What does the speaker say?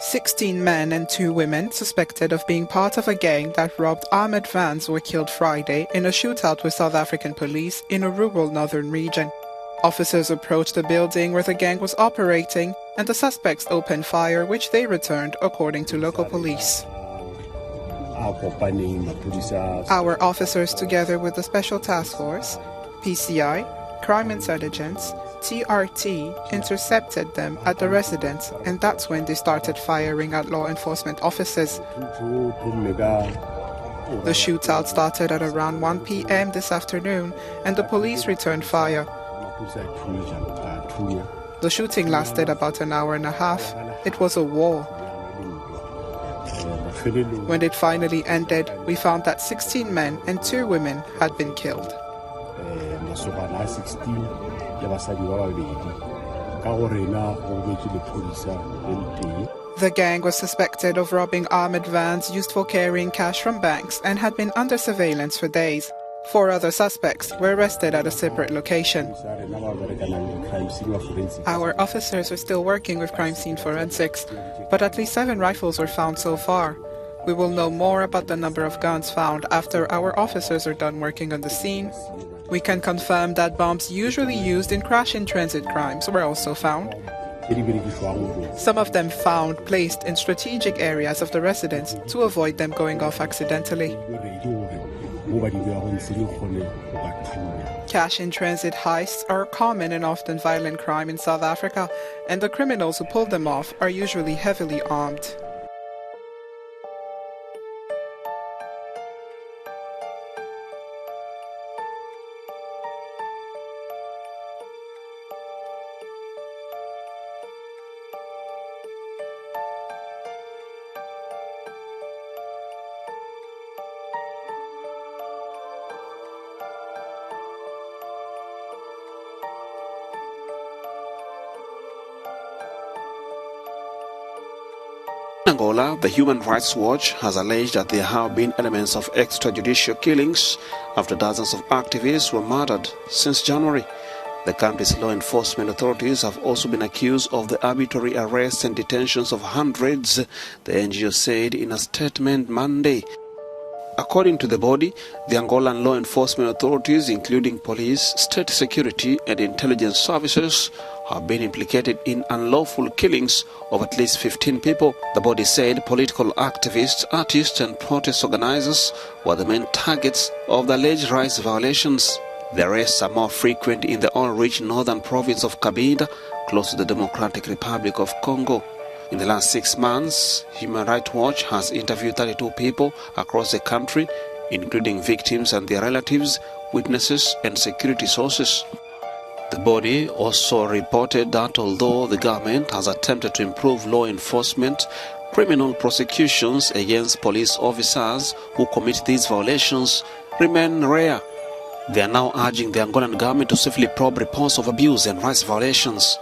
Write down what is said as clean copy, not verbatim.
16 men and 2 women suspected of being part of a gang that robbed armored vans were killed Friday in a shootout with South African police in a rural northern region. Officers approached the building where the gang was operating, and the suspects opened fire, which they returned, according to local police. Our officers, together with the Special Task Force, PCI, Crime Intelligence, TRT, intercepted them at the residence, and that's when they started firing at law enforcement officers. The shootout started at around 1 p.m. this afternoon, and the police returned fire. The shooting lasted about an hour and a half. It was a war. When it finally ended, we found that 16 men and 2 women had been killed. The gang was suspected of robbing armored vans used for carrying cash from banks and had been under surveillance for days. 4 other suspects were arrested at a separate location. Our officers are still working with crime scene forensics, but at least 7 rifles were found so far. We will know more about the number of guns found after our officers are done working on the scene. We can confirm that bombs usually used in crash-in-transit crimes were also found. Some of them found placed in strategic areas of the residence to avoid them going off accidentally. Cash-in-transit heists are a common and often violent crime in South Africa, and the criminals who pull them off are usually heavily armed. In Angola, the Human Rights Watch has alleged that there have been elements of extrajudicial killings after dozens of activists were murdered since January. The country's law enforcement authorities have also been accused of the arbitrary arrests and detentions of hundreds, the NGO said in a statement Monday. According to the body, the Angolan law enforcement authorities, including police, state security and intelligence services, have been implicated in unlawful killings of at least 15 people. The body said political activists, artists and protest organizers were the main targets of the alleged rights violations. The arrests are more frequent in the oil-rich northern province of Cabinda, close to the Democratic Republic of Congo. In the last 6 months, Human Rights Watch has interviewed 32 people across the country, including victims and their relatives, witnesses and security sources. The body also reported that although the government has attempted to improve law enforcement, criminal prosecutions against police officers who commit these violations remain rare. They are now urging the Angolan government to swiftly probe reports of abuse and rights violations.